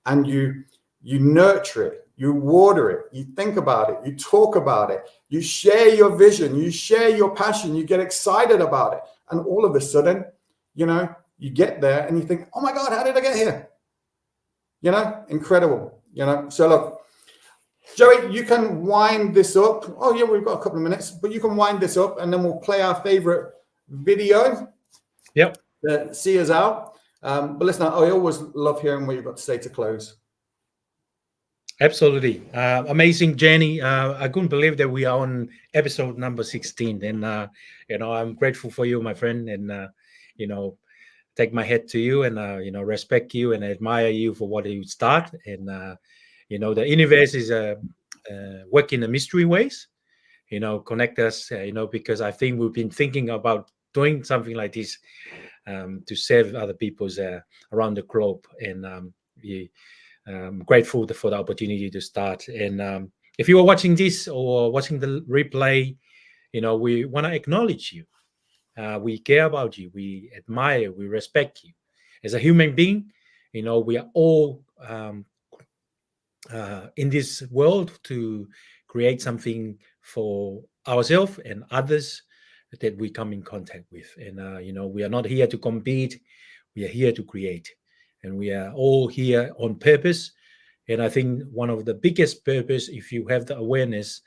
and you nurture it, you water it, you think about it, you talk about it, you share your vision, you share your passion, you get excited about it. And all of a sudden, you know, you get there and you think, oh my God, how did I get here? You know, incredible, you know. So look, Joey, you can wind this up. Oh yeah, we've got a couple of minutes, but you can wind this up and then we'll play our favorite video.
Yep.
See us out. But listen, I always love hearing what you've got to say to close.
Absolutely. Amazing journey. I couldn't believe that we are on episode number 16. And, you know, I'm grateful for you, my friend. And, you know, take my hat to you and, you know, respect you and admire you for what you start. And, you know, the universe is working in mystery ways, you know, connect us, you know, because I think we've been thinking about doing something like this to serve other people's around the globe. And I'm grateful for the opportunity to start. And if you are watching this or watching the replay, you know, we want to acknowledge you. We care about you. We admire, we respect you. As a human being, you know, we are all in this world to create something for ourselves and others that we come in contact with. And, you know, we are not here to compete. We are here to create. And we are all here on purpose. And I think one of the biggest purpose, if you have the awareness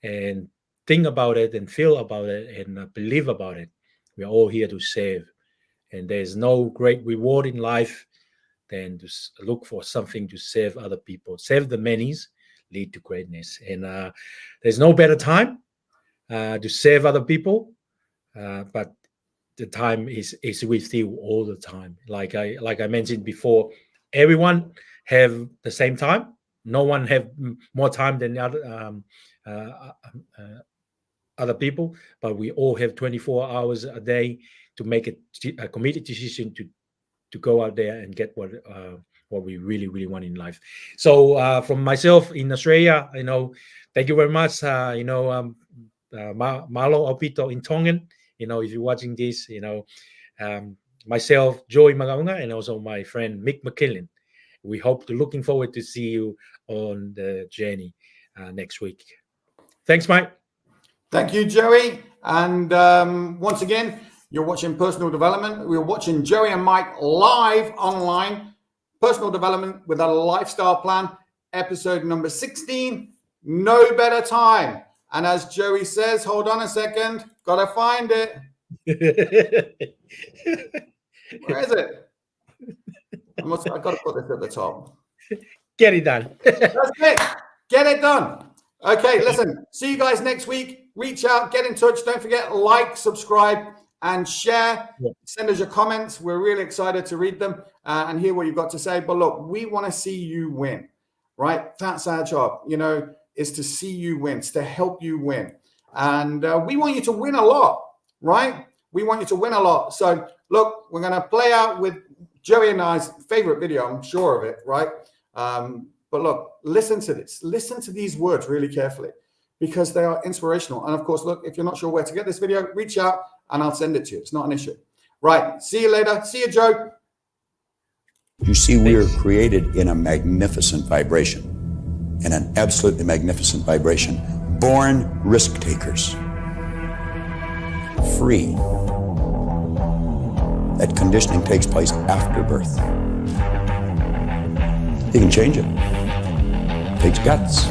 and think about it and feel about it and believe about it, we are all here to serve. And there's no great reward in life than to look for something to serve other people. Serve the manys, lead to greatness. And there's no better time to serve other people, but the time is with you all the time. Like I mentioned before, everyone have the same time. No one have more time than the other people, but we all have 24 hours a day to make a committed decision to go out there and get what we really, really want in life. So from myself in Australia, you know, thank you very much. You know, Malo Opito in Tongan. You know, if you're watching this, you know, myself, Joye Magaunga, and also my friend Mick McKillen. We hope to looking forward to see you on the journey next week. Thanks, Mike.
Thank you, Joey. And once again, you're watching Personal Development. We're watching Joey and Mike live online. Personal Development with a Lifestyle Plan, episode number 16. No better time. And as Joey says, hold on a second, gotta find it. Where is it? I've got to put this at the top.
Get it done.
That's it. Get it done. Okay, listen. See you guys next week. Reach out, get in touch. Don't forget, like, subscribe, and share. Yeah. Send us your comments. We're really excited to read them and hear what you've got to say. But look, we want to see you win, right? That's our job, you know, is to see you win, it's to help you win. And we want you to win a lot, right? We want you to win a lot. So look, we're going to play out with Joey and I's favorite video. I'm sure of it, right? But look, listen to this. Listen to these words really carefully because they are inspirational. And of course, look, if you're not sure where to get this video, reach out and I'll send it to you. It's not an issue. Right. See you later. See you, Joe.
You see, we are created in a magnificent vibration, in an absolutely magnificent vibration. Born risk takers. Free. That conditioning takes place after birth. You can change it. It takes guts.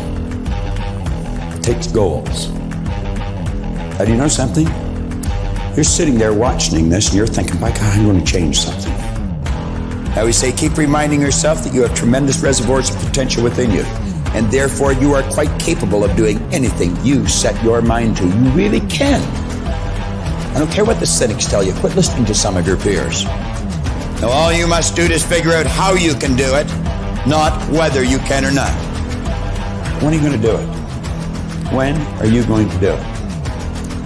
It takes goals. Now, do you know something? You're sitting there watching this and you're thinking, my God, I'm going to change something. Now we say, keep reminding yourself that you have tremendous reservoirs of potential within you, and therefore you are quite capable of doing anything you set your mind to. You really can. I don't care what the cynics tell you. Quit listening to some of your peers. Now all you must do is figure out how you can do it, not whether you can or not. When are you going to do it? When are you going to do it?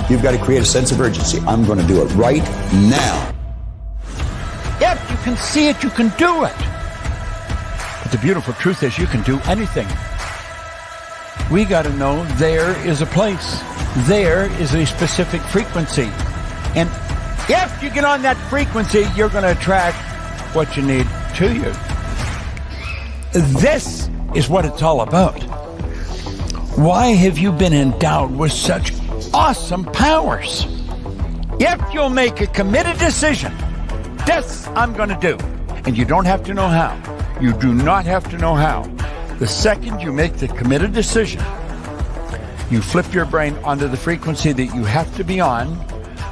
You've got to create a sense of urgency. I'm going to do it right now.
Yep, you
can see it, you can do it. But the beautiful truth is you can do anything. We got to know there is a place. There is a specific frequency. And if you get on that frequency, you're going to attract what you need to you. This is what it's all about. Why have you been endowed with such awesome powers? If you'll make a committed decision, this I'm going to do. And you don't have to know how. You do not have to know how. The second you make the committed decision, you flip your brain onto the frequency that you have to be on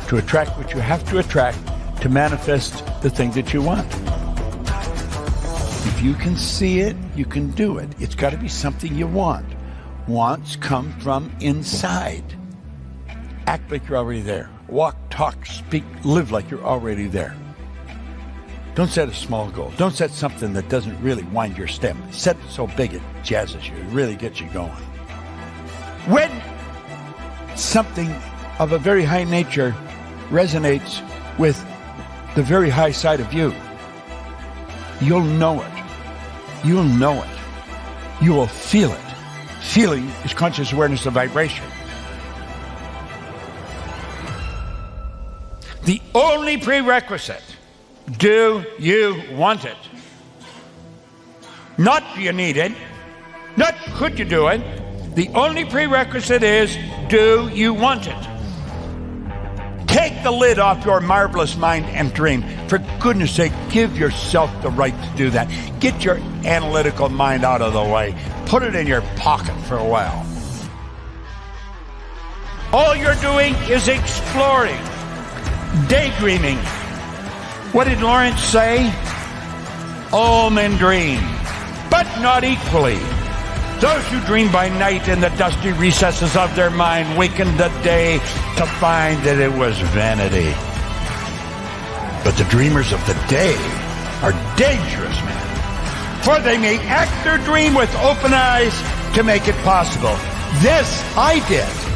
to attract what you have to attract to manifest the thing that you want. If you can see it, you can do it. It's got to be something you want. Wants come from inside. Act like you're already there. Walk, talk, speak, live like you're already there. Don't set a small goal. Don't set something that doesn't really wind your step. Set it so big it jazzes you. It really gets you going. When something of a very high nature resonates with the very high side of you, you'll know it. You'll know it. You will feel it. Feeling is conscious awareness of vibration. The only prerequisite, do you want it? Not do you need it, not could you do it. The only prerequisite is, do you want it? Take the lid off your marvelous mind and dream. For goodness sake, give yourself the right to do that. Get your analytical mind out of the way. Put it in your pocket for a while. All you're doing is exploring, daydreaming. What did Lawrence say? All men dream, but not equally. Those who dream by night in the dusty recesses of their mind waken the day to find that it was vanity. But the dreamers of the day are dangerous men, for they may act their dream with open eyes to make it possible. This I did.